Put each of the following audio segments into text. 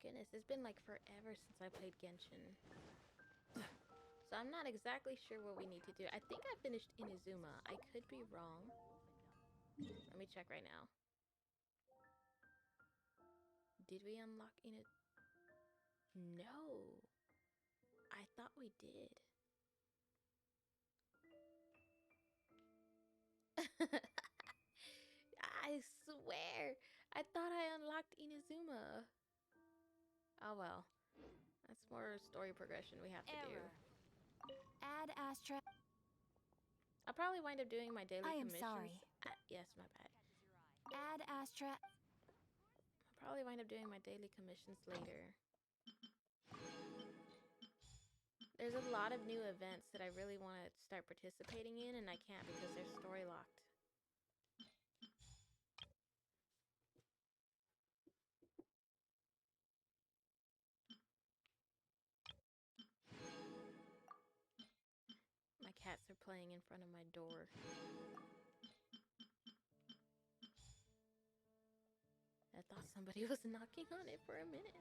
goodness, it's been like forever since I played Genshin. So I'm not exactly sure what we need to do. I think I finished Inazuma. I could be wrong. Let me check right now. Did we unlock Inazuma? No. I thought we did. I swear. I thought I unlocked Inazuma. Oh well. That's more story progression we have to do. Add Astra. I'll probably wind up doing my daily I am commissions. sorry. Yes, my bad. Add Astra. I'll probably wind up doing my daily commissions later. There's a lot of new events that I really want to start participating in, and I can't because they're story locked. My cats are playing in front of my door. I thought somebody was knocking on it for a minute.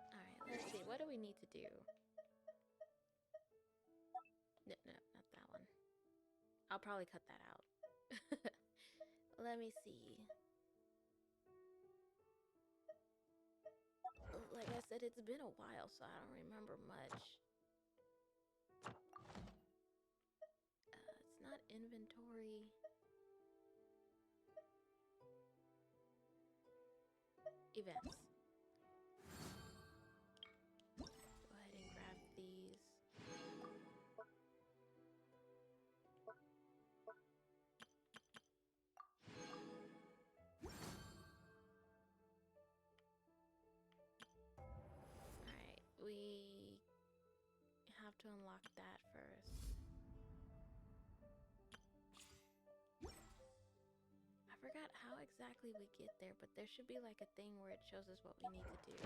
Alright, let's see. What do we need to do? No, not that one. I'll probably cut that out. Let me see. Like I said, it's been a while, so I don't remember much. It's not inventory. Events. Go ahead and grab these. Alright, we have to unlock that first. I forgot how exactly we get there, but there should be like a thing where it shows us what we need to do.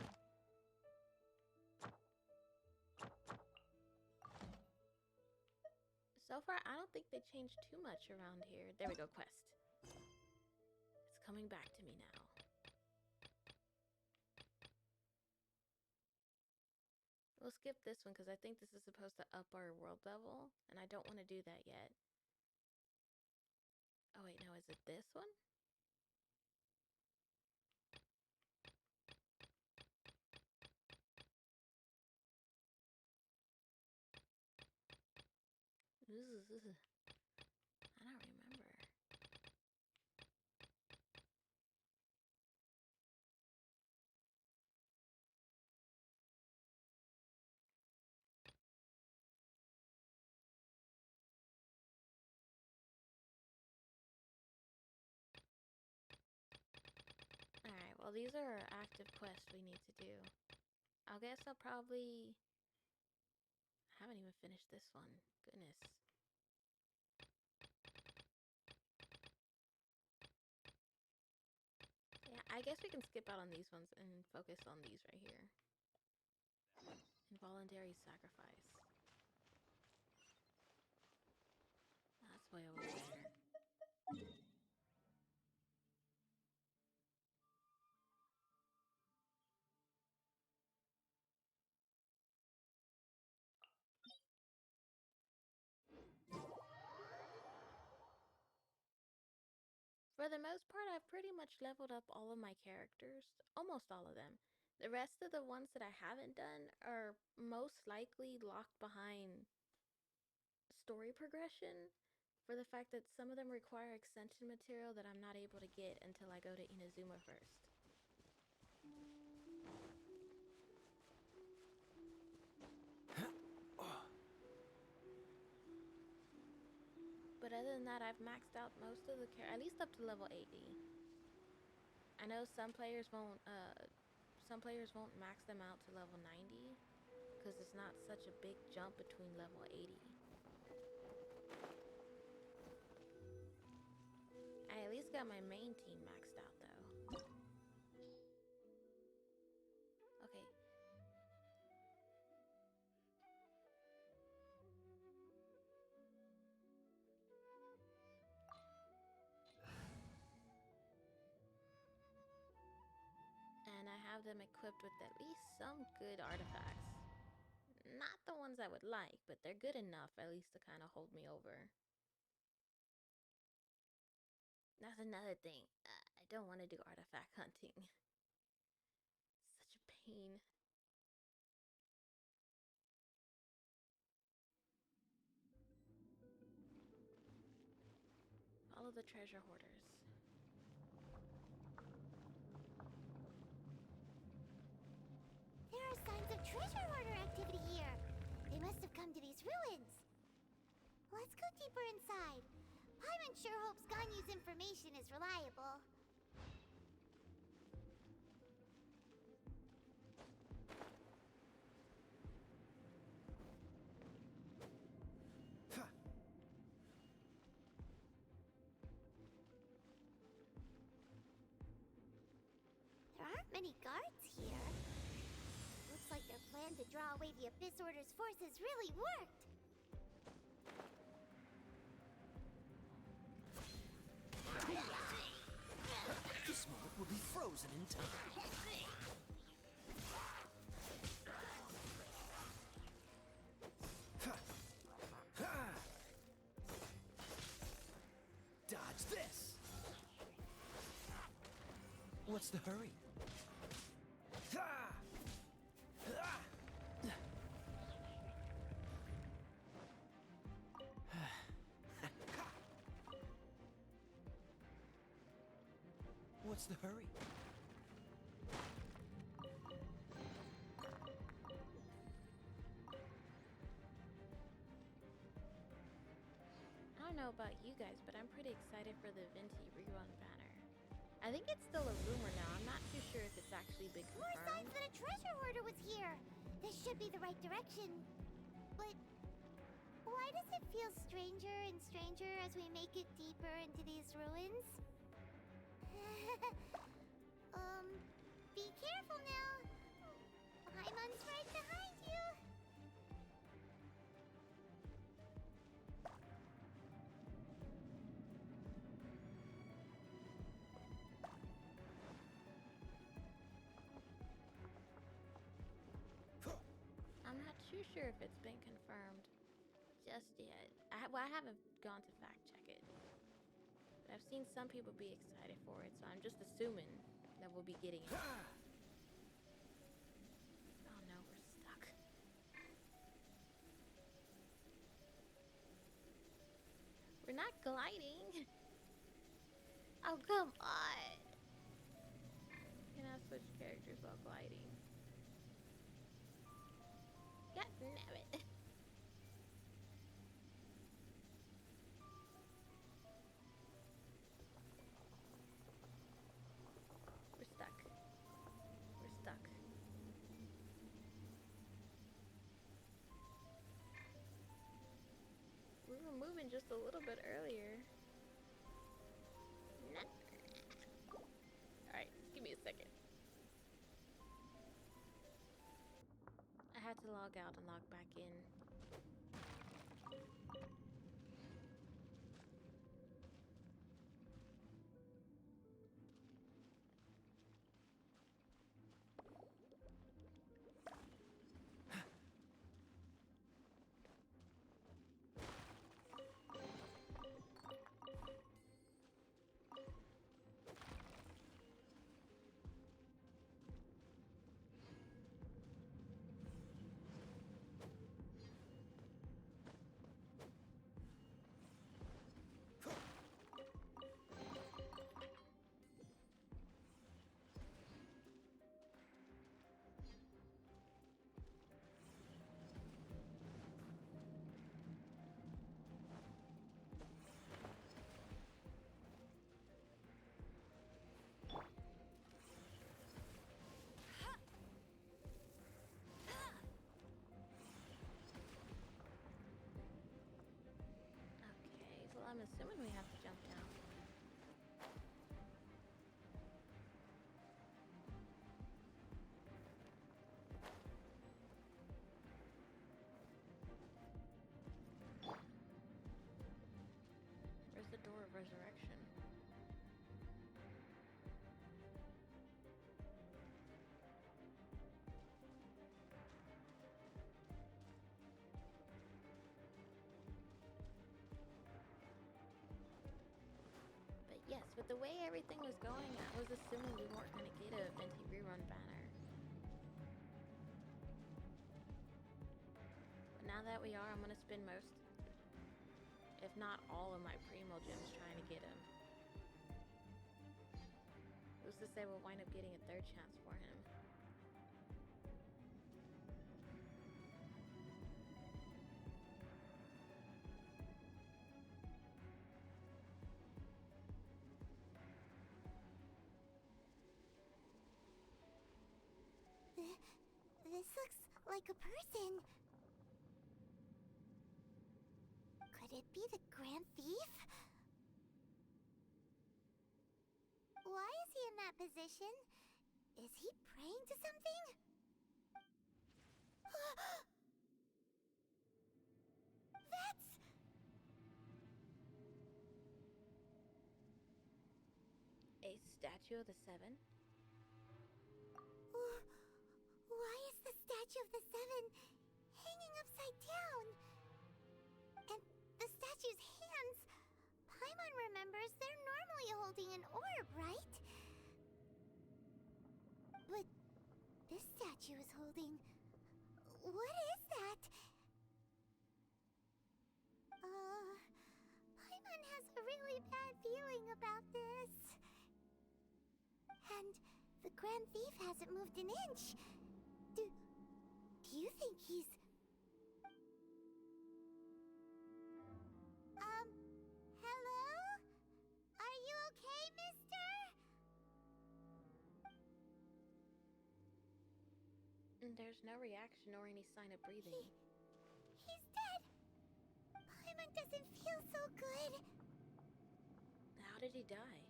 So far, I don't think they changed too much around here. There we go, quest. It's coming back to me now. We'll skip this one because I think this is supposed to up our world level, and I don't want to do that yet. Oh wait, no, is it this one? I don't remember. Alright, well these are active quests we need to do. I guess I'll probably... I haven't even finished this one. Goodness. Yeah, I guess we can skip out on these ones and focus on these right here. Involuntary sacrifice. That's way over there. For the most part, I've pretty much leveled up all of my characters. Almost all of them. The rest of the ones that I haven't done are most likely locked behind story progression, for the fact that some of them require extension material that I'm not able to get until I go to Inazuma first. But other than that, I've maxed out most of the at least up to level 80. I know some players won't max them out to level 90 because it's not such a big jump between level 80. I at least got my main team maxed out though. Okay. have them equipped with at least some good artifacts. Not the ones I would like, but they're good enough at least to kind of hold me over. That's another thing. I don't want to do artifact hunting. Such a pain. Follow the treasure hoarders. There are signs of treasure hoarder activity here. They must have come to these ruins. Let's go deeper inside. Paimon sure hopes Ganyu's information is reliable. There aren't many guards here. Looks like their plan to draw away the Abyss Order's forces really worked. The smoke will be frozen in time. Dodge this! What's the hurry? What's the hurry? I don't know about you guys, but I'm pretty excited for the Venti rerun banner. I think it's still a rumor now. I'm not too sure if it's actually been More signs confirmed. that a treasure hoarder was here. This should be the right direction. But why does it feel stranger and stranger as we make it deeper into these ruins? Be careful now. Paimon's right behind you. I'm not too sure if it's been confirmed just yet. I haven't gone to fact check it. But I've seen some people be excited for it, so I'm just assuming that we'll be getting it. Oh no, we're stuck. We're not gliding. Oh, come on. Can I switch characters while gliding? God damn it. We're stuck. We're stuck. We were moving just a little bit earlier. Alright, just give me a second. I had to log out and log back in. Okay, so I'm assuming we have to jump down. Where's the door of resurrection? the way everything was going, I was assuming we weren't gonna get a Venti rerun banner. But now that we are, I'm gonna spend most, if not all, of my primo gems trying to get him. Who's to say we'll wind up getting a third chance for him? This looks like a person. Could it be the Grand Thief? Why is he in that position? Is he praying to something? That's... A statue of the Seven? Why is the statue of the Seven hanging upside down? And the statue's hands... Paimon remembers they're normally holding an orb, right? But this statue is holding... What is that? Paimon has a really bad feeling about this. And the Grand Thief hasn't moved an inch. Do you think he's... hello? Are you okay, mister? There's no reaction or any sign of breathing. He's dead. Paimon doesn't feel so good. How did he die?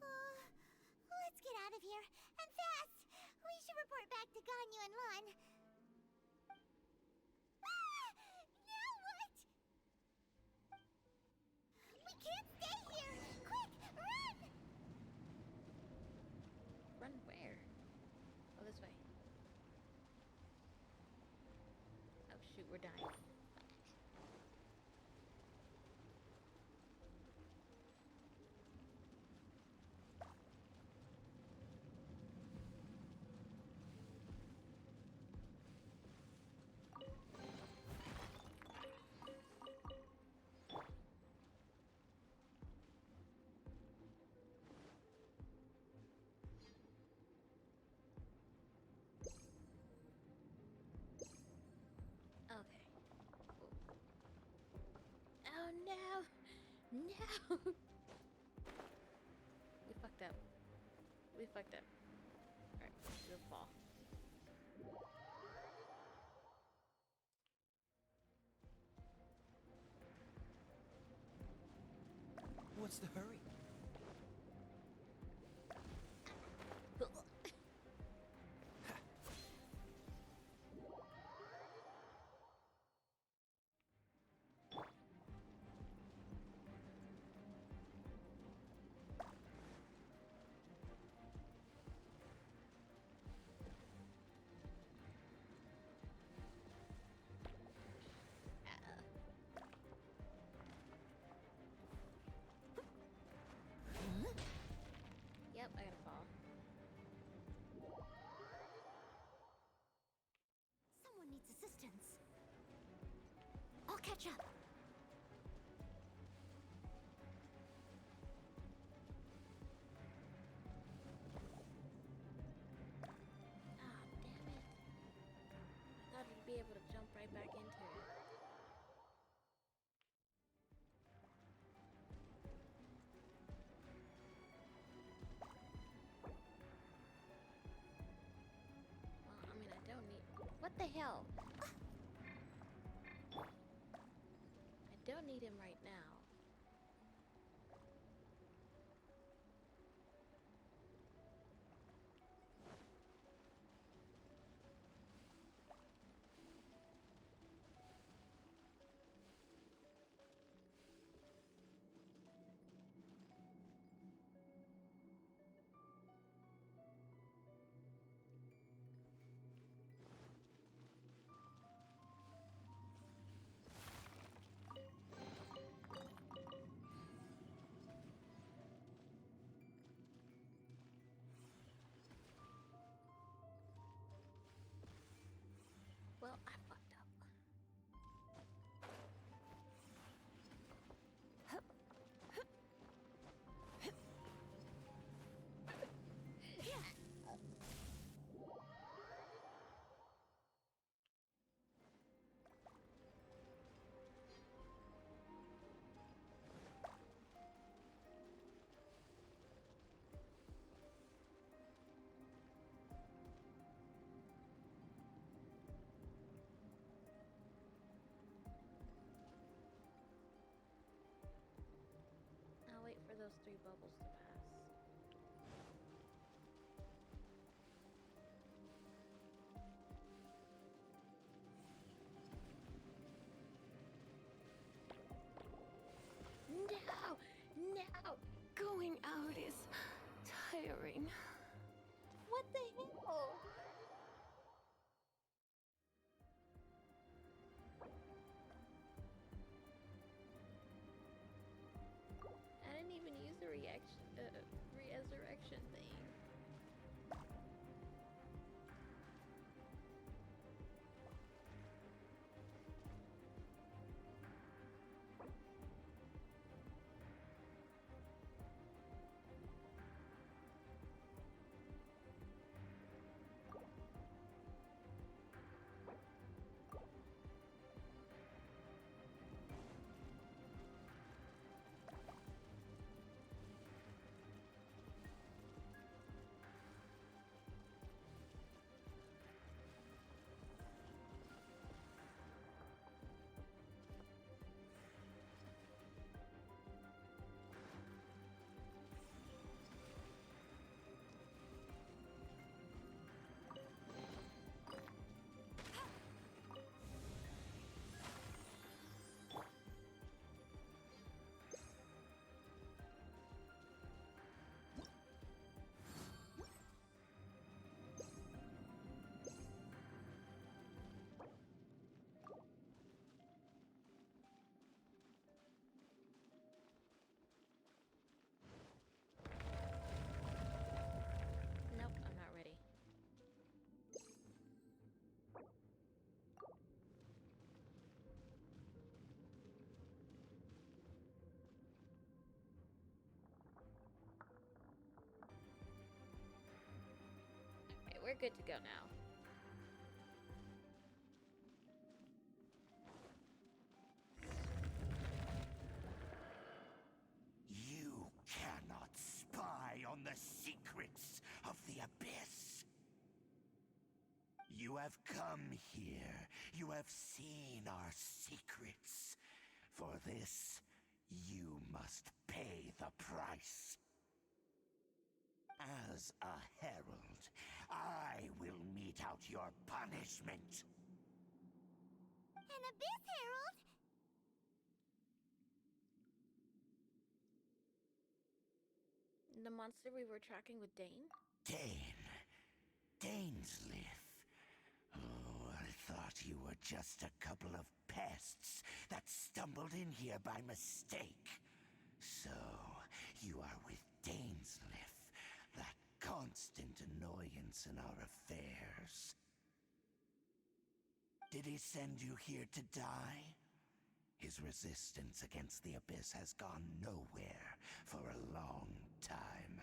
Let's get out of here, and fast! We should report back to Ganyu and Lon. Ah! Now what? We can't stay here! Quick, run! Run where? Oh, this way. Oh shoot, we're dying. Okay. Oh no! No! We fucked up. We fucked up. Alright, we'll fall. What's the hurry? Yep, I gotta fall. Someone needs assistance. I'll catch up. Ah, damn it. I thought I'd be able to jump right back into it. Well, I mean, I don't need... What the hell? I don't need him right now. those 3 bubbles to pass. Now, going out is tiring. What the hell? I didn't even use the resurrection thing. Nope, I'm not ready. Okay, we're good to go now. You cannot spy on the secrets of the Abyss. You have come here. You have seen our secrets. For this, you must pay the price. As a herald, I will mete out your punishment. An Abyss Herald? The monster we were tracking with Dane? Dainsleif. Oh, I thought you were just a couple of pests that stumbled in here by mistake. So, you are with Dainsleif, that constant annoyance in our affairs. Did he send you here to die? His resistance against the Abyss has gone nowhere for a long time.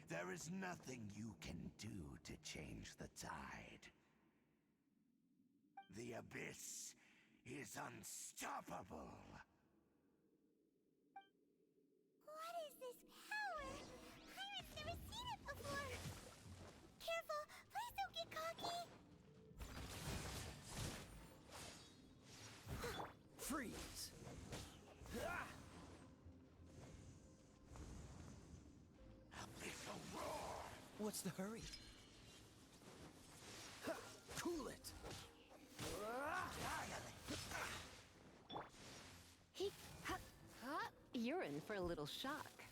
There is nothing you can do to change the tide. The Abyss is unstoppable. What is this power? Pirates never seen it before. Careful, please don't get cocky. Freeze! Abyssal roar! What's the hurry? Ha! Cool it! You're in for a little shock.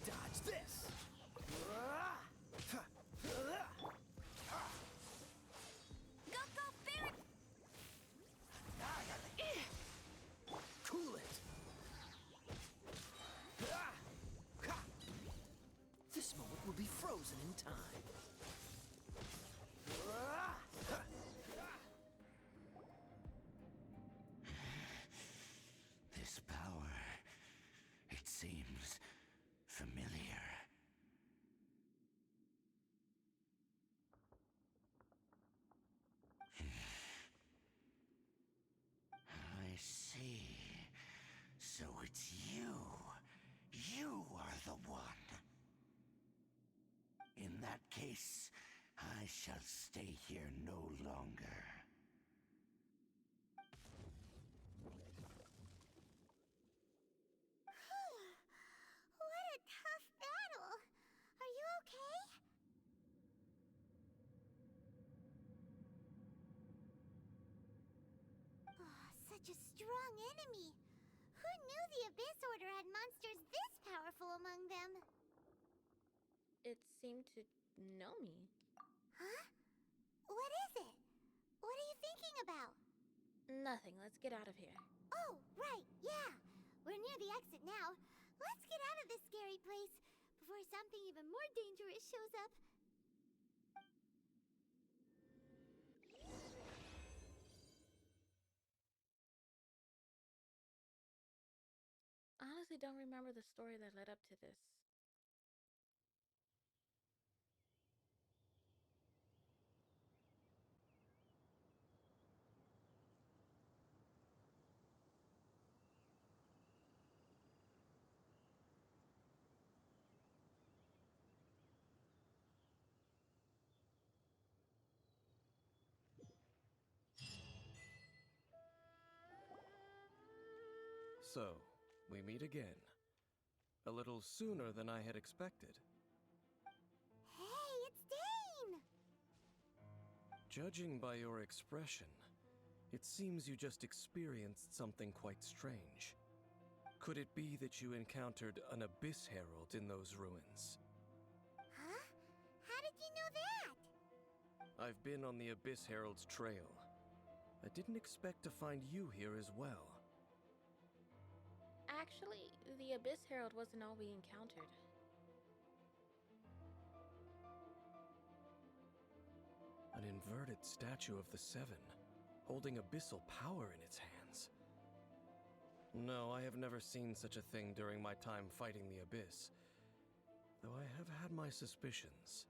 Dodge this! Go, go, Barret! Cool it! This moment will be frozen in time. This power, it seems familiar. I see. So it's you. You are the one. In that case, I shall stay here no longer. such a strong enemy. Who knew the Abyss Order had monsters this powerful among them? It seemed to know me. Huh? What is it? What are you thinking about? Nothing. Let's get out of here. Oh, right, yeah. We're near the exit now. Let's get out of this scary place before something even more dangerous shows up. I honestly don't remember the story that led up to this. So, we meet again. A little sooner than I had expected. Hey, it's Dane! Judging by your expression, it seems you just experienced something quite strange. Could it be that you encountered an Abyss Herald in those ruins? Huh? How did you know that? I've been on the Abyss Herald's trail. I didn't expect to find you here as well. Actually, the Abyss Herald wasn't all we encountered. An inverted statue of the Seven, holding abyssal power in its hands. No, I have never seen such a thing during my time fighting the Abyss, though I have had my suspicions.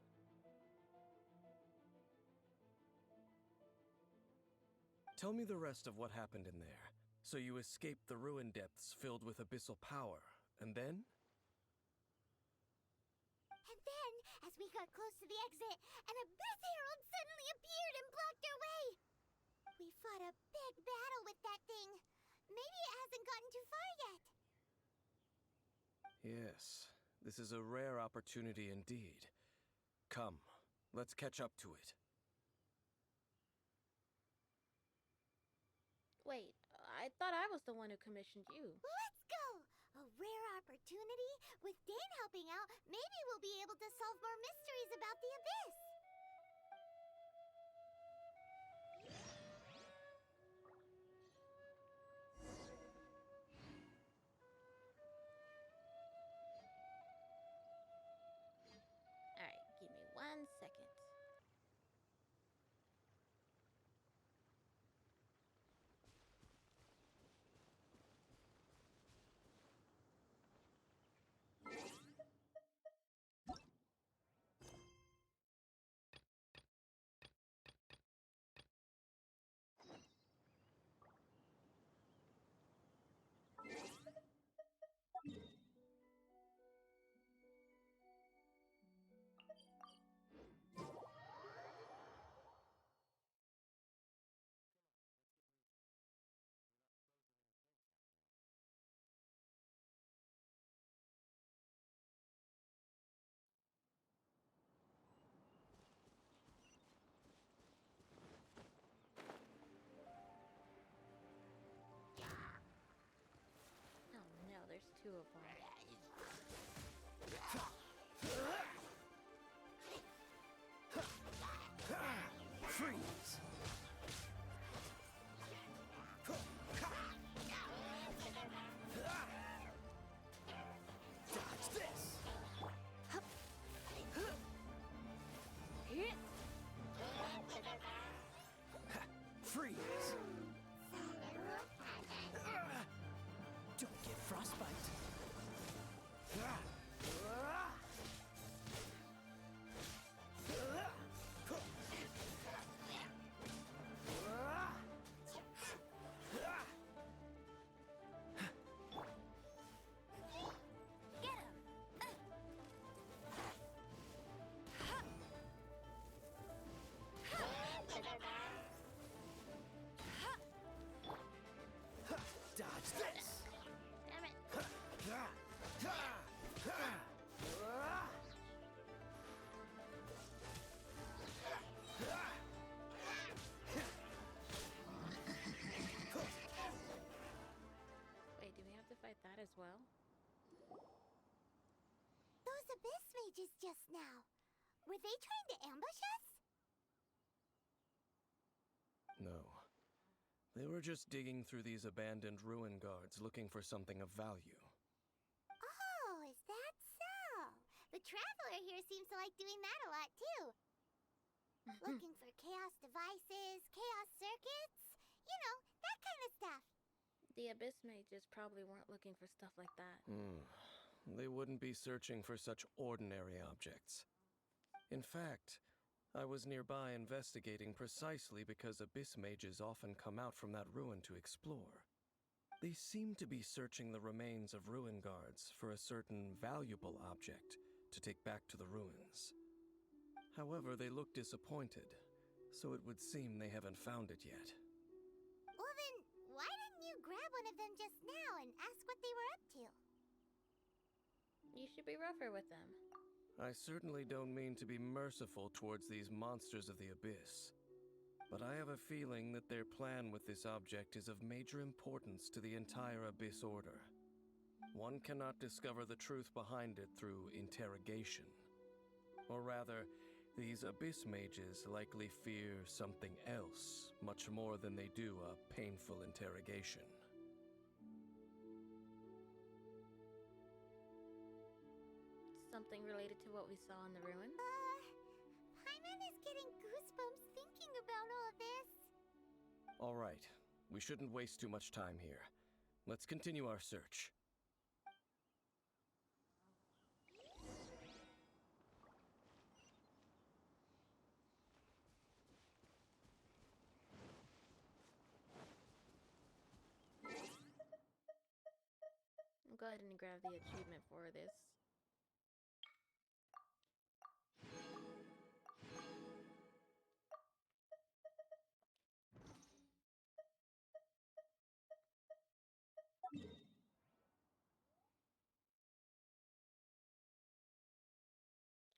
Tell me the rest of what happened in there. So you escaped the ruin depths filled with abyssal power, and then? And then, as we got close to the exit, an Abyss Herald suddenly appeared and blocked our way! We fought a big battle with that thing. Maybe it hasn't gotten too far yet. Yes, this is a rare opportunity indeed. Come, let's catch up to it. Wait, I thought I was the one who commissioned you. Let's go! A rare opportunity? With Dane helping out, maybe we'll be able to solve more mysteries about the Abyss. Alright, give me 1 second. Oh no, there's two of them. Freeze! Dodge this! Freeze! Don't get frostbite. mages just now. Were they trying to ambush us? No. They were just digging through these abandoned ruin guards looking for something of value. Oh, is that so? The traveler here seems to like doing that a lot too. Looking for chaos devices, chaos circuits, you know, that kind of stuff. The Abyss Mages probably weren't looking for stuff like that. They wouldn't be searching for such ordinary objects. In fact, I was nearby investigating precisely because Abyss Mages often come out from that ruin to explore. They seem to be searching the remains of ruin guards for a certain valuable object to take back to the ruins. However, they look disappointed, so it would seem they haven't found it yet. Well then, why didn't you grab one of them just now and ask what they were up to? You should be rougher with them. I certainly don't mean to be merciful towards these monsters of the Abyss, but I have a feeling that their plan with this object is of major importance to the entire Abyss Order. One cannot discover the truth behind it through interrogation. Or rather, these Abyss Mages likely fear something else, much more than they do a painful interrogation. Something related to what we saw in the ruins? Paimon is getting goosebumps thinking about all this. All right, we shouldn't waste too much time here. Let's continue our search. I'll go ahead and grab the achievement for this.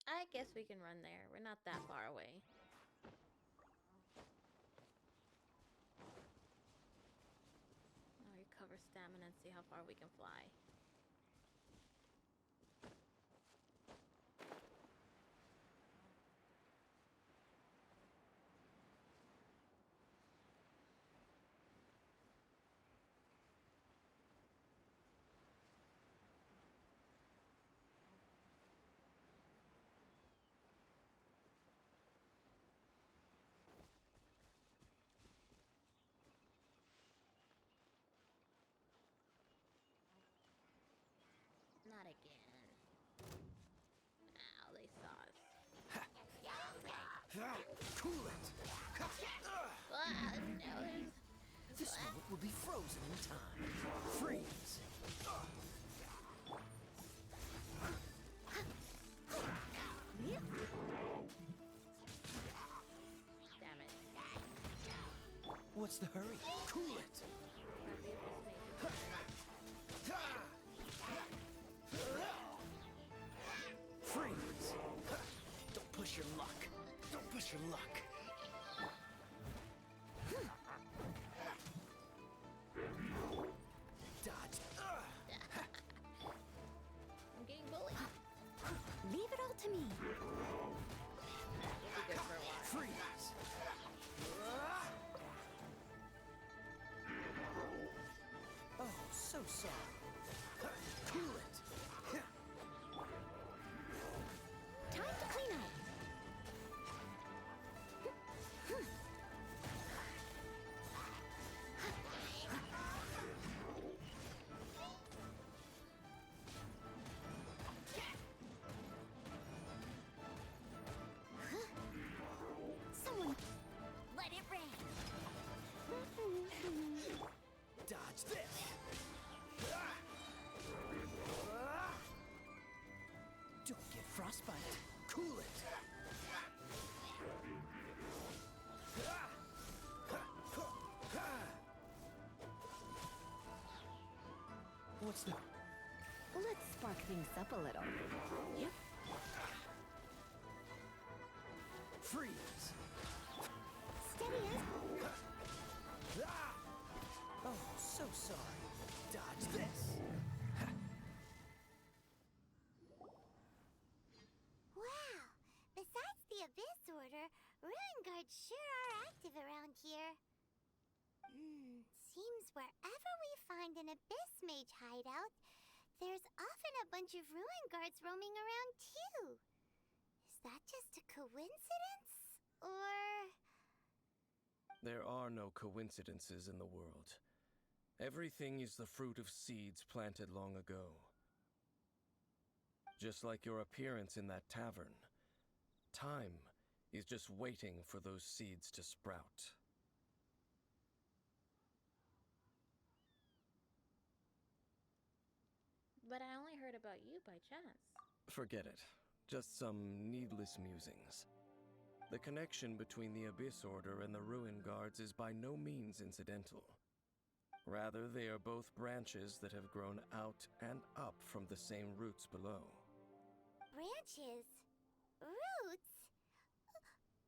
I guess we can run there. We're not that far away. I'll recover stamina and see how far we can fly. Not again. Ow, they saw us. Cool it! Ah, no, This one will be frozen in time. Freeze! damn it. What's the hurry? Cool it! Freeze! Don't push your luck. Don't push your luck. Dodge. I'm getting bullied. Leave it all to me. We'll be good for a while. Freeze! Oh, so sorry. Cool it! Time to clean up. Someone, let it rain. Dodge this! Don't get frostbite. Cool it! What's the... Let's spark things up a little. Yep. Freeze! Steady as... Oh, so sorry. Dodge this! sure are active around here. Seems wherever we find an Abyss Mage hideout, there's often a bunch of ruin guards roaming around too. Is that just a coincidence? Or... There are no coincidences in the world. Everything is the fruit of seeds planted long ago. Just like your appearance in that tavern, time is just waiting for those seeds to sprout. But I only heard about you by chance. Forget it. Just some needless musings. The connection between the Abyss Order and the Ruin Guards is by no means incidental. Rather, they are both branches that have grown out and up from the same roots below. branches? Roots?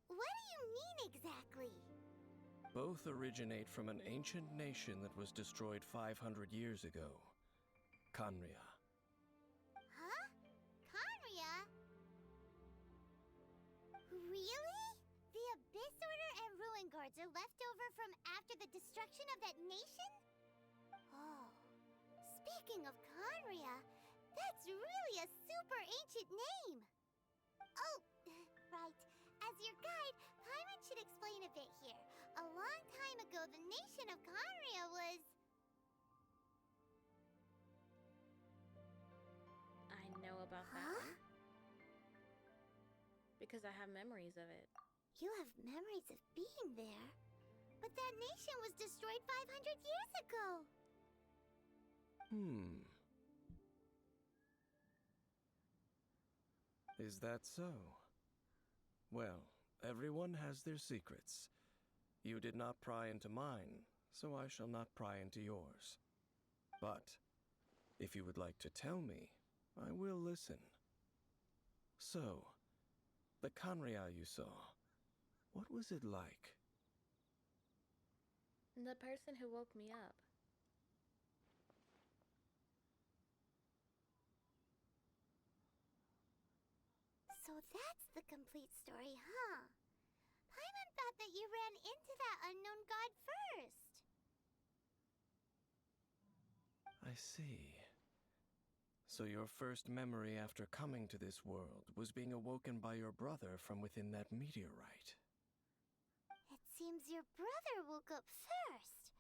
What do you mean exactly? Both originate from an ancient nation that was destroyed 500 years ago. Khaenri'ah. Huh? Khaenri'ah? Really? The Abyss Order and Ruin Guards are left over from after the destruction of that nation? Oh. Speaking of Khaenri'ah, that's really a super ancient name. Oh, right. As your guide, Paimon should explain a bit here. A long time ago, the nation of Khaenri'ah was... I know about that Huh? one. Because I have memories of it. You have memories of being there. But that nation was destroyed 500 years ago. Is that so? Well, everyone has their secrets. You did not pry into mine, so I shall not pry into yours. But, if you would like to tell me, I will listen. So, the Khaenri'ah you saw, what was it like? The person who woke me up. So that's the complete story, huh? Paimon thought that you ran into that unknown god first. I see. So your first memory after coming to this world was being awoken by your brother from within that meteorite. It seems your brother woke up first.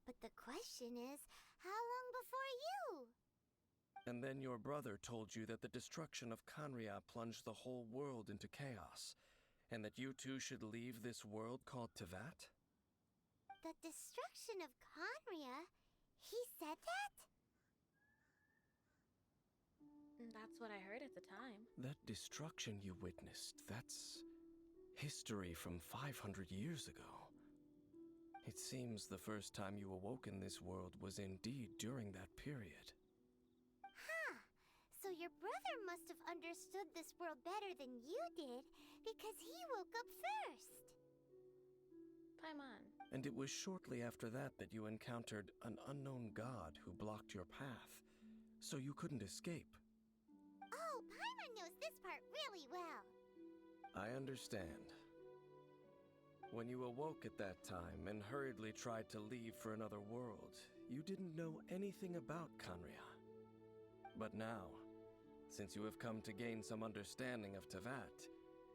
But the question is, how long before you? And then your brother told you that the destruction of Khaenri'ah plunged the whole world into chaos, and that you two should leave this world called Teyvat? The destruction of Khaenri'ah? He said that? That's what I heard at the time. That destruction you witnessed, that's history from 500 years ago. It seems the first time you awoke in this world was indeed during that period. Huh. So your brother must have understood this world better than you did, because he woke up first. Paimon. And it was shortly after that that you encountered an unknown god who blocked your path, so you couldn't escape. Oh, Paimon knows this part really well. I understand. When you awoke at that time and hurriedly tried to leave for another world, you didn't know anything about Khaenri'ah. But now, since you have come to gain some understanding of Teyvat,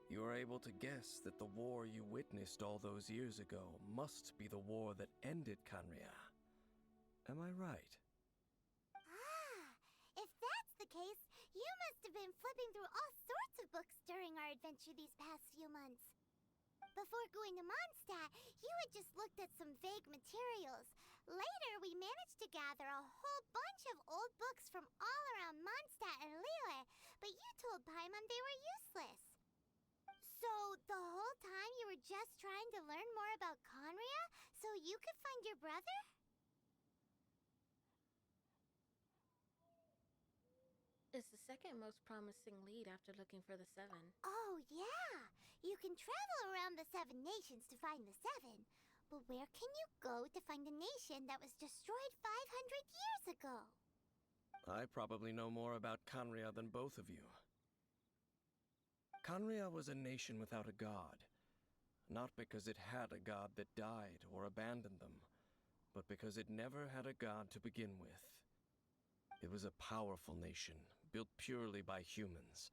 you are able to guess that the war you witnessed all those years ago must be the war that ended Khaenri'ah. Am I right? Ah, if that's the case, you must have been flipping through all sorts of books during our adventure these past few months. Before going to Mondstadt, you had just looked at some vague materials. Later, we managed to gather a whole bunch of old books from all around Mondstadt and Liyue, but you told Paimon they were useless. So, the whole time you were just trying to learn more about Khaenri'ah so you could find your brother? It's the second most promising lead after looking for the 7. Oh, yeah! You can travel around the 7 nations to find the 7. But where can you go to find a nation that was destroyed 500 years ago? I probably know more about Khaenri'ah than both of you. Khaenri'ah was a nation without a god. not because it had a god that died or abandoned them, but because it never had a god to begin with. It was a powerful nation, built purely by humans.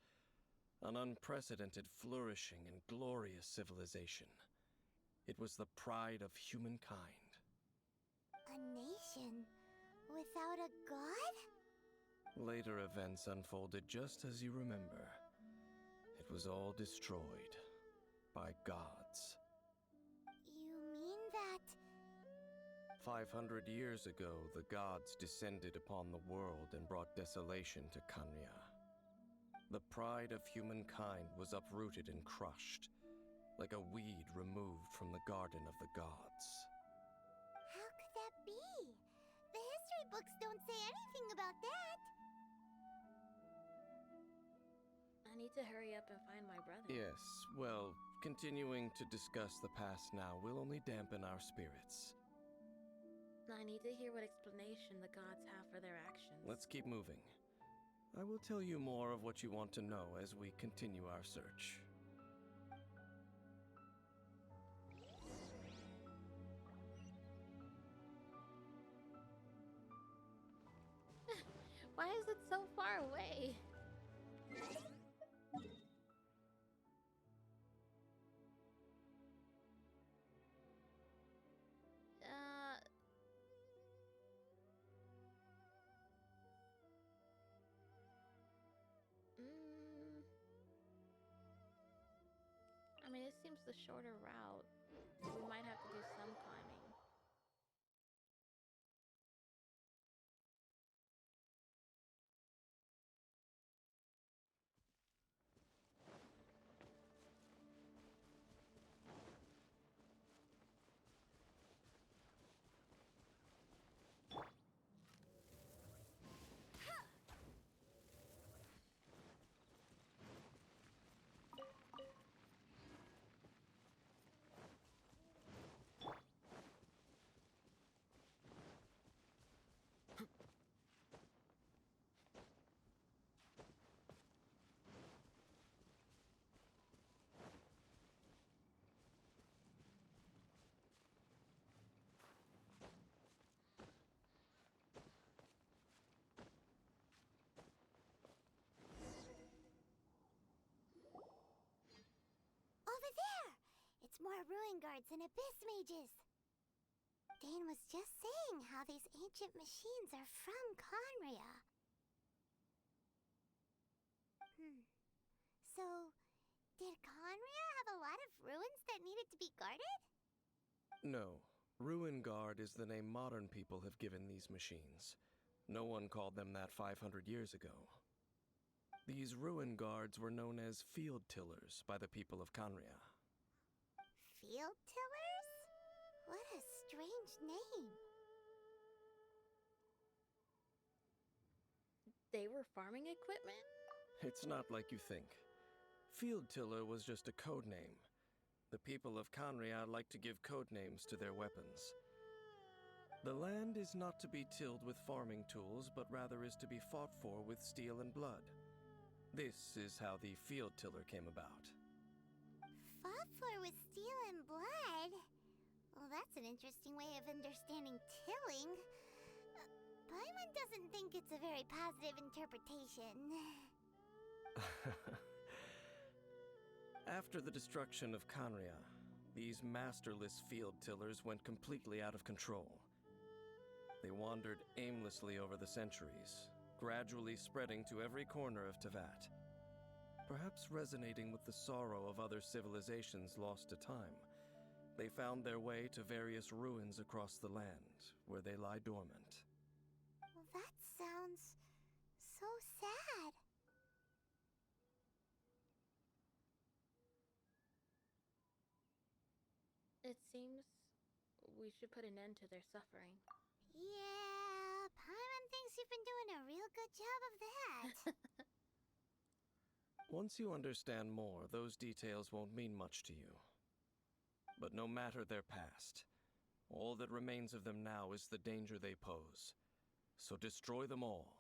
An unprecedented, flourishing, and glorious civilization. It was the pride of humankind. A nation without a god? Later events unfolded just as you remember. It was all destroyed by gods. You mean that... 500 years ago, the gods descended upon the world and brought desolation to Kanya. The pride of humankind was uprooted and crushed, like a weed removed from the garden of the gods. How could that be? The history books don't say anything about that. I need to hurry up and find my brother. Yes, well, continuing to discuss the past now will only dampen our spirits. I need to hear what explanation the gods have for their actions. Let's keep moving. I will tell you more of what you want to know as we continue our search. Why is it so far away? I mean, it seems the shorter route. We might have to do some climbing. Over there! It's more ruin guards and abyss mages. Dane was just saying how these ancient machines are from Conria. So, did Conria have a lot of ruins that needed to be guarded? No. Ruin Guard is the name modern people have given these machines. No one called them that 500 years ago. These ruin guards were known as field tillers by the people of Conria. Field tillers? What a strange name. They were farming equipment? It's not like you think. Field tiller was just a code name. The people of Conria like to give code names to their weapons. The land is not to be tilled with farming tools, but rather is to be fought for with steel and blood. This is how the field tiller came about. Fought for with steel and blood? Well, that's an interesting way of understanding tilling. Paimon doesn't think it's a very positive interpretation. After the destruction of Conria, these masterless field tillers went completely out of control. They wandered aimlessly over the centuries, gradually spreading to every corner of Teyvat. Perhaps resonating with the sorrow of other civilizations lost to time, they found their way to various ruins across the land, where they lie dormant. Well, that sounds so sad. It seems we should put an end to their suffering. Yeah, Paimon thinks you've been doing a real good job of that. Once you understand more, those details won't mean much to you. But no matter their past, all that remains of them now is the danger they pose. So destroy them all.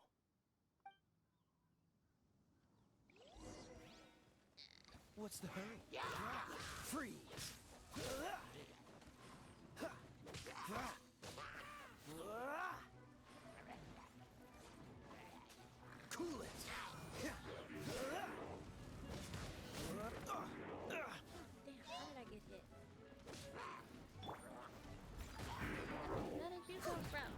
What's the hurry? Freeze! Cool it. Damn, how did I get hit? How did you go from?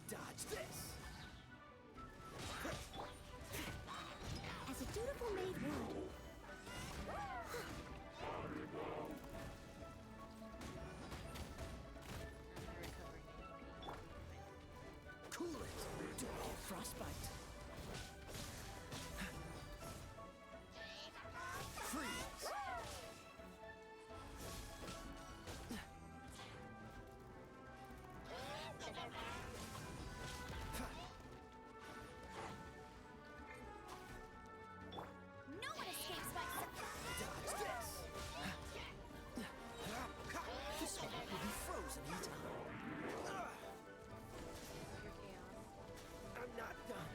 Dodge this. As a dutiful maid would. I'm not recovering HP. Cool it. Don't get frostbite. Freeze. No one escapes my Dodge this. This one will be frozen in time. Your chaos. I'm not done.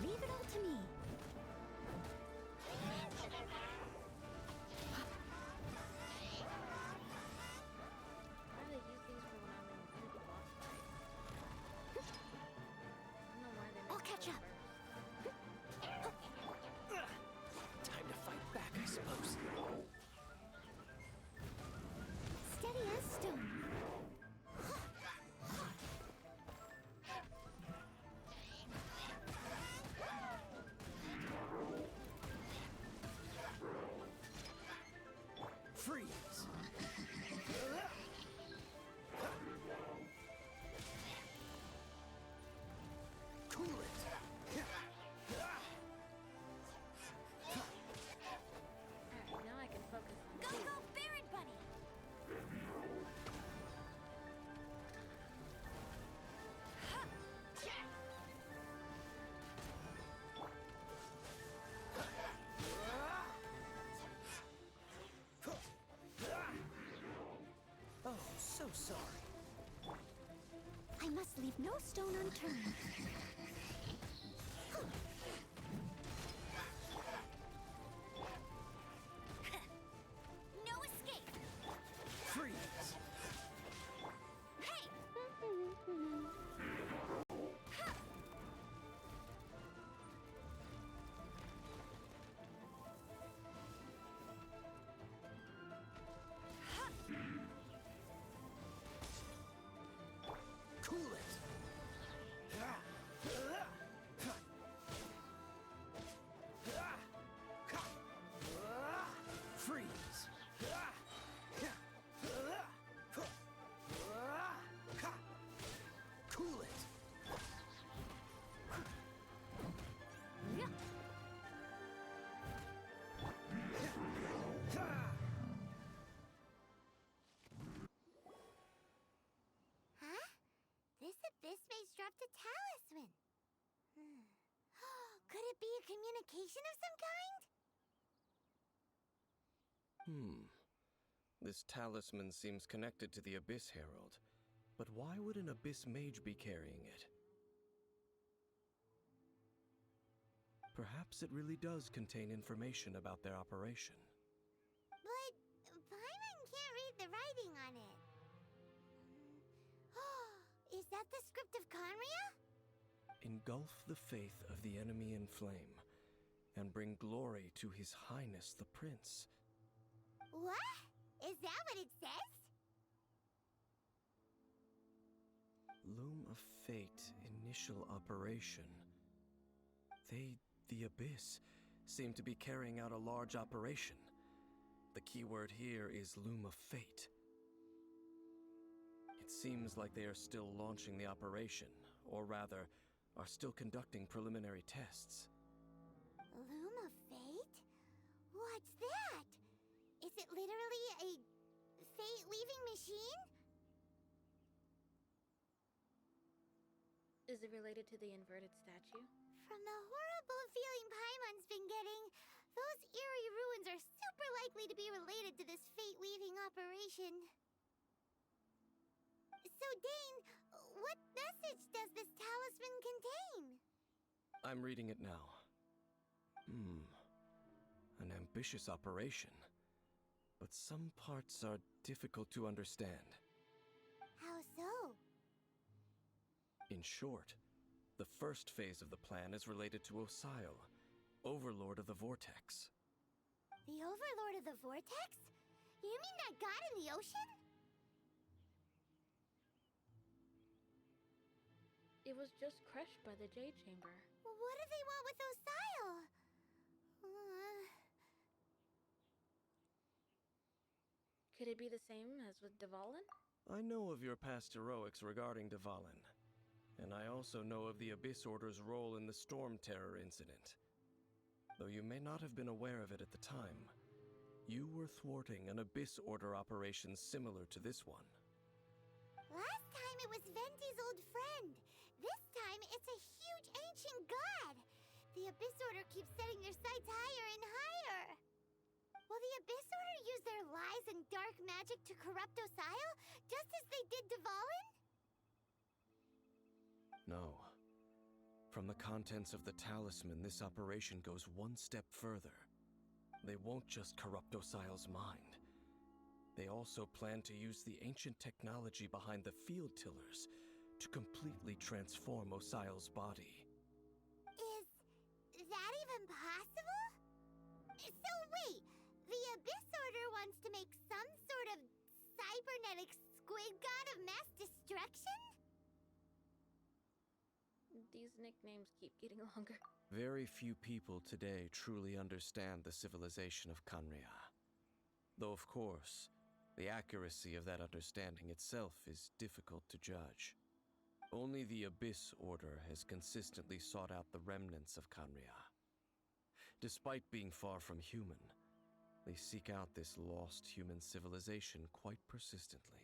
Leave it all to me. Why do they use these for when I'm in the boss fight? I don't know why they make I'll me catch go up. first. Time to fight back, I suppose. Steady as stone. Freeze. Cool it. Alright, now I can focus on Go, two. go, Barret Bunny! Oh, so sorry. I must leave no stone unturned. No escape! Freeze. Hey! Cool it. Freeze. Cool it. Huh? This abyss maze dropped a talisman. Could it be a communication of some kind? This talisman seems connected to the Abyss Herald. But why would an Abyss Mage be carrying it? Perhaps it really does contain information about their operation. But Paimon can't read the writing on it. Is that the script of Conria? Engulf the faith of the enemy in flame, and bring glory to His Highness the Prince. What? Is that what it says? Loom of Fate initial operation. They, the Abyss, seem to be carrying out a large operation. The keyword here is Loom of Fate. It seems like they are still launching the operation, or rather, are still conducting preliminary tests. Loom of Fate? What's that? Is it literally a fate-weaving machine? Is it related to the inverted statue? From the horrible feeling Paimon's been getting, those eerie ruins are super likely to be related to this fate-weaving operation. So, Dane, what message message does this talisman contain? I'm reading it now. An ambitious operation. But some parts are difficult to understand. How so? In short, the first phase of the plan is related to Osio, Overlord of the Vortex. The Overlord of the Vortex? You mean that god in the ocean? It was just crushed by the Jade Chamber. Well, what do they want with Osio? Could it be the same as with Dvalin? I know of your past heroics regarding Dvalin, and I also know of the Abyss Order's role in the Storm Terror incident. Though you may not have been aware of it at the time, you were thwarting an Abyss Order operation similar to this one. Last time it was Venti's old friend. This time it's a huge ancient god. The Abyss Order keeps setting their sights higher and higher. Will the Abyss Order use their lies and dark magic to corrupt Osio, just as they did Dvalin? No. From the contents of the talisman, this operation goes one step further. They won't just corrupt Osio's mind. They also plan to use the ancient technology behind the field tillers to completely transform Osio's body. Is that even possible? So wait, the Abyss Order wants to make some sort of cybernetic squid god of mass destruction? These nicknames keep getting longer. Very few people today truly understand the civilization of Khaenri'ah. Though, of course, the accuracy of that understanding itself is difficult to judge. Only the Abyss Order has consistently sought out the remnants of Khaenri'ah. Despite being far from human, they seek out this lost human civilization quite persistently.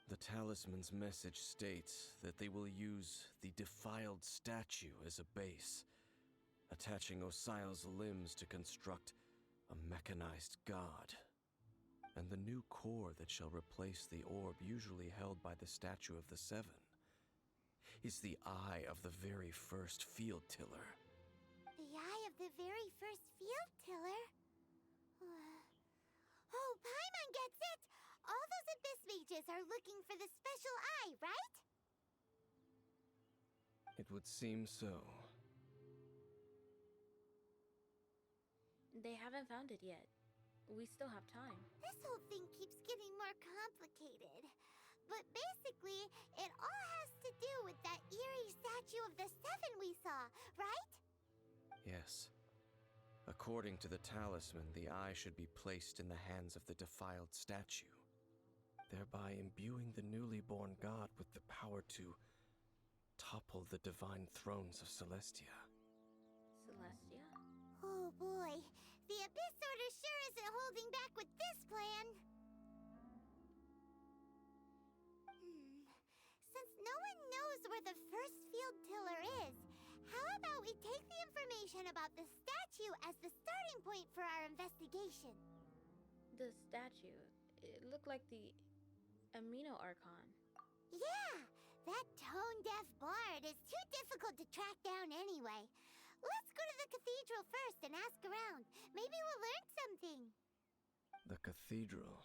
The talisman's message states that they will use the defiled statue as a base, attaching Osio's limbs to construct a mechanized god. And the new core that shall replace the orb usually held by the statue of the Seven is the eye of the very first field tiller. The eye of the very first field tiller? Oh, Paimon gets it! All those Abyss mages are looking for the special eye, right? It would seem so. They haven't found it yet. We still have time. This whole thing keeps getting more complicated. But basically, it all has to do with that eerie statue of the Seven we saw, right? Yes. According to the talisman, the eye should be placed in the hands of the defiled statue, thereby imbuing the newly born god with the power to topple the divine thrones of Celestia. Celestia? Oh boy, the Abyss Order sure isn't holding back with this plan. Since no one knows where the first field tiller is, how about we take the information about the statue as the starting point for our investigation? The statue. It looked like the Amino Archon. Yeah, that tone-deaf bard is too difficult to track down anyway. Let's go to the cathedral first and ask around. Maybe we'll learn something. The cathedral.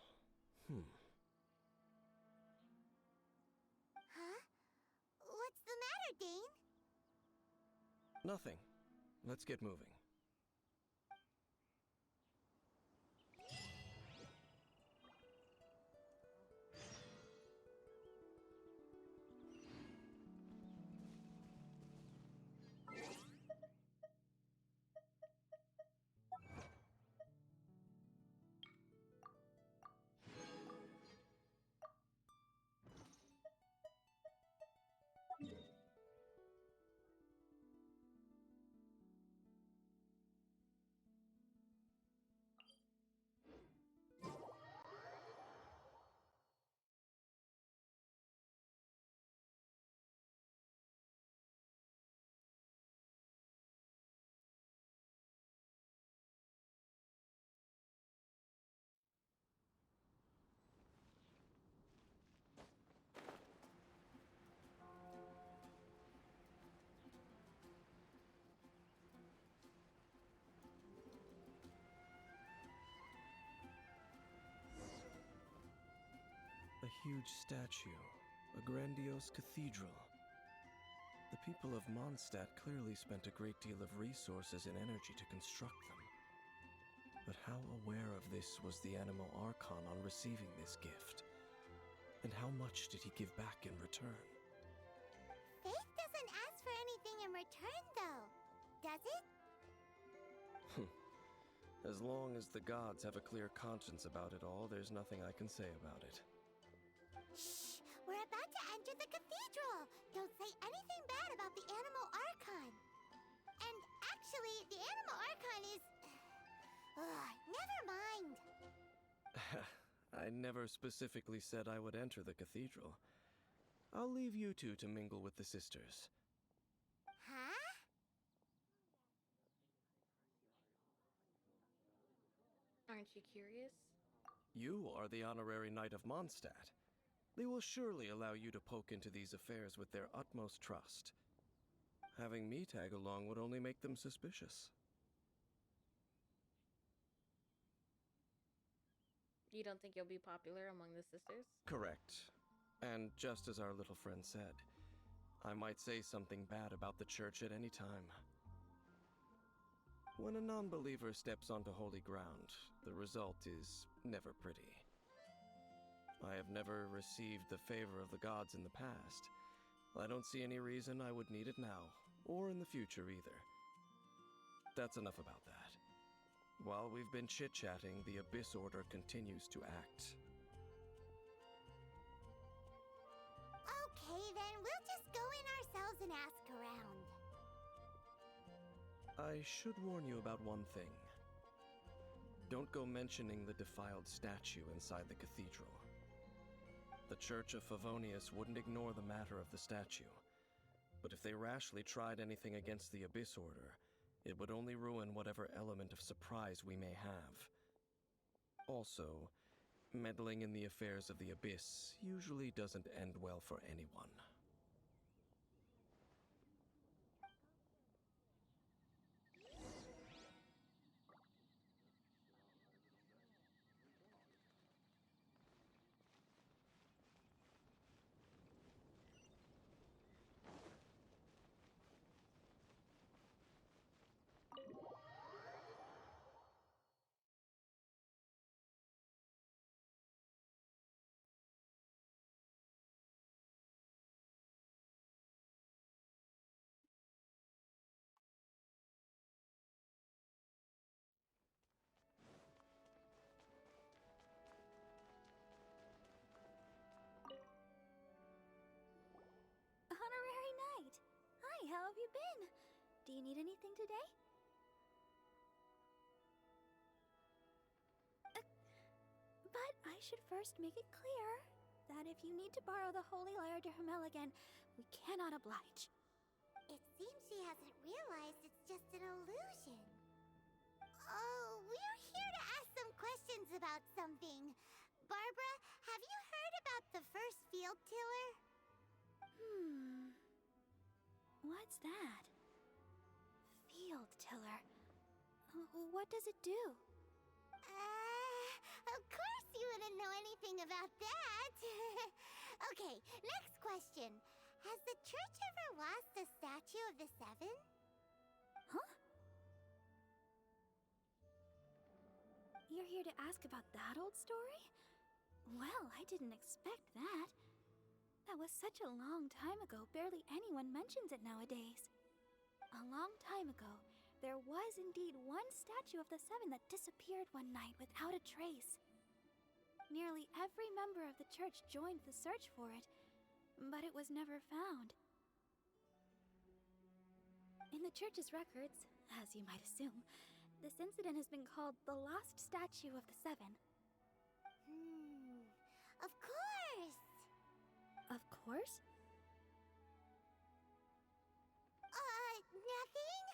Huh? What's the matter, Dane? Nothing. Let's get moving. A huge statue, a grandiose cathedral. The people of Mondstadt clearly spent a great deal of resources and energy to construct them. But how aware of this was the Animal Archon on receiving this gift? And how much did he give back in return? Faith doesn't ask for anything in return, though, does it? As long as the gods have a clear conscience about it all, there's nothing I can say about it. Shh! We're about to enter the cathedral! Don't say anything bad about the Animal Archon! And actually, the Animal Archon is... never mind! I never specifically said I would enter the cathedral. I'll leave you two to mingle with the sisters. Huh? Aren't you curious? You are the honorary knight of Mondstadt. They will surely allow you to poke into these affairs with their utmost trust. Having me tag along would only make them suspicious. You don't think you'll be popular among the sisters? Correct. And just as our little friend said, I might say something bad about the church at any time. When a non-believer steps onto holy ground, the result is never pretty. I have never received the favor of the gods in the past. I don't see any reason I would need it now, or in the future either. That's enough about that. While we've been chit-chatting, the Abyss Order continues to act. Okay, then we'll just go in ourselves and ask around. I should warn you about one thing. Don't go mentioning the defiled statue inside the cathedral. The Church of Favonius wouldn't ignore the matter of the statue, but if they rashly tried anything against the Abyss Order, it would only ruin whatever element of surprise we may have. Also, meddling in the affairs of the Abyss usually doesn't end well for anyone. Honorary Knight! Hi, how have you been? Do you need anything today? But I should first make it clear that if you need to borrow the Holy Lyre to Hermel again, we cannot oblige. It seems she hasn't realized it's just an illusion. Oh, we're here to ask some questions about something. Barbara, have you heard about the first field tiller? What's that? Field tiller. What does it do? Of course you wouldn't know anything about that. Okay, next question. Has the church ever lost a statue of the Seven? Huh? You're here to ask about that old story? Well, I didn't expect that. That was such a long time ago, barely anyone mentions it nowadays. A long time ago, there was indeed one statue of the Seven that disappeared one night without a trace. Nearly every member of the church joined the search for it, but it was never found. In the church's records, as you might assume, this incident has been called the Lost Statue of the Seven. Of course! Of course? Nothing?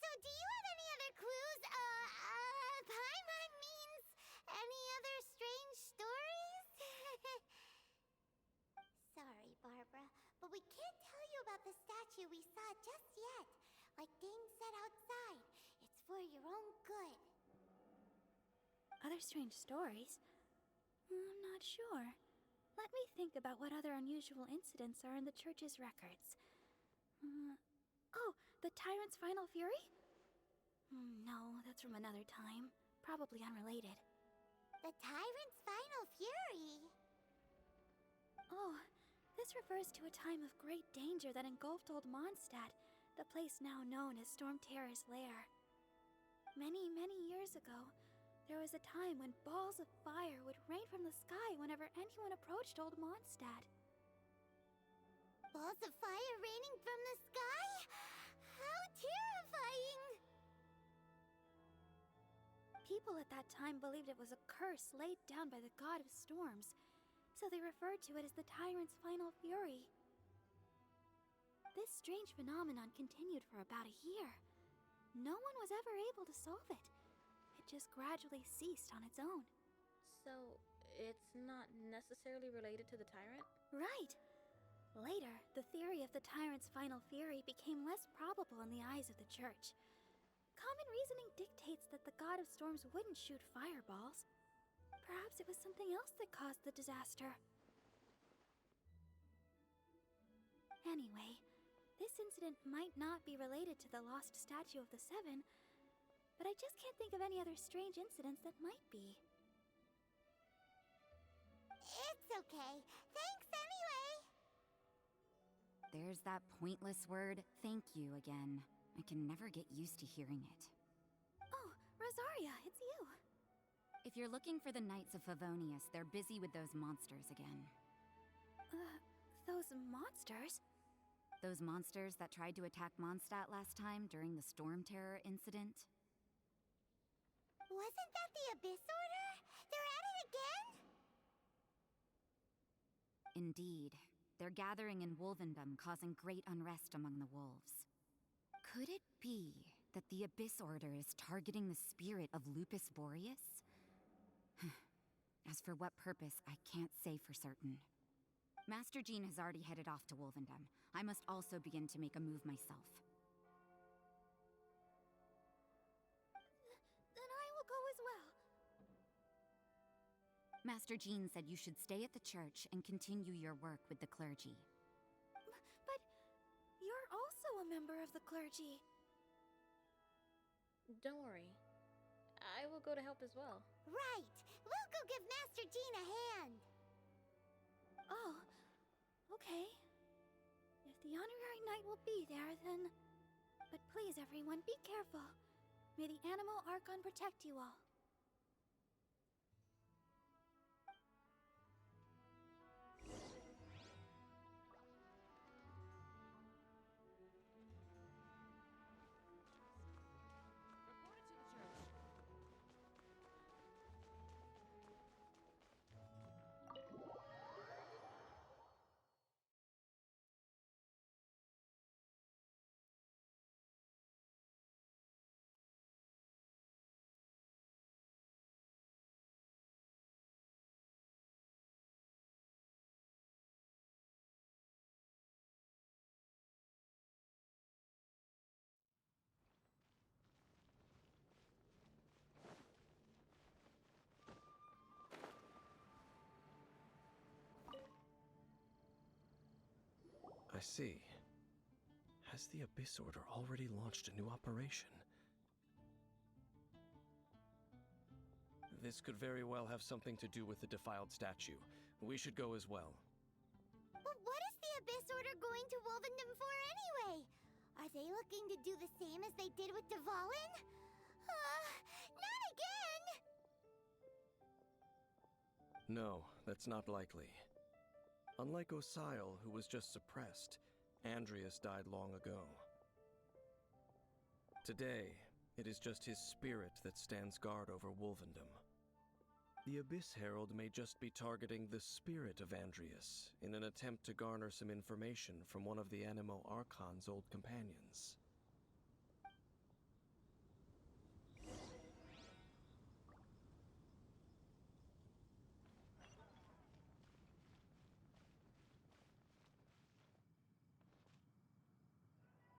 So do you have any other clues? Paimon means any other strange stories? Sorry, Barbara, but we can't tell you about the statue we saw just yet. Like Dane said outside, it's for your own good. Other strange stories? I'm not sure. Let me think about what other unusual incidents are in the church's records. Oh, the tyrant's final fury? No, that's from another time. Probably unrelated. The tyrant's final fury? Oh, this refers to a time of great danger that engulfed Old Mondstadt, the place now known as Storm Terror's lair. Many, many years ago, there was a time when balls of fire would rain from the sky whenever anyone approached Old Mondstadt. Balls of fire raining from the sky? How terrifying! People at that time believed it was a curse laid down by the god of storms, so they referred to it as the tyrant's final fury. This strange phenomenon continued for about a year. No one was ever able to solve it. It just gradually ceased on its own. So, it's not necessarily related to the tyrant? Right. Later, the theory of the tyrant's final fury became less probable in the eyes of the church. Common reasoning dictates that the god of storms wouldn't shoot fireballs. Perhaps it was something else that caused the disaster. Anyway, this incident might not be related to the lost statue of the Seven, but I just can't think of any other strange incidents that might be. It's okay. Thanks anyway. There's that pointless word, thank you, again. I can never get used to hearing it. Oh, Rosaria, it's you. If you're looking for the Knights of Favonius, they're busy with those monsters again. Those monsters? Those monsters that tried to attack Mondstadt last time during the Storm Terror incident? Wasn't that the Abyss Order? They're at it again? Indeed. They're gathering in Wolvendom, causing great unrest among the wolves. Could it be that the Abyss Order is targeting the spirit of Lupus Boreas? As for what purpose, I can't say for certain. Master Jean has already headed off to Wolvendom. I must also begin to make a move myself. Then I will go as well. Master Jean said you should stay at the church and continue your work with the clergy. But you're also a member of the clergy. Don't worry. I will go to help as well. Right. We'll go give Master Jean a hand. Oh, okay. If the honorary knight will be there, then... But please, everyone, be careful. May the Animal Archon protect you all. I see. Has the Abyss Order already launched a new operation? This could very well have something to do with the defiled statue. We should go as well. But what is the Abyss Order going to Wolvendom for anyway? Are they looking to do the same as they did with Dvalin? Not again! No, that's not likely. Unlike Osile, who was just suppressed, Andrias died long ago. Today, it is just his spirit that stands guard over Wolvendom. The Abyss Herald may just be targeting the spirit of Andrias in an attempt to garner some information from one of the Animo Archon's old companions.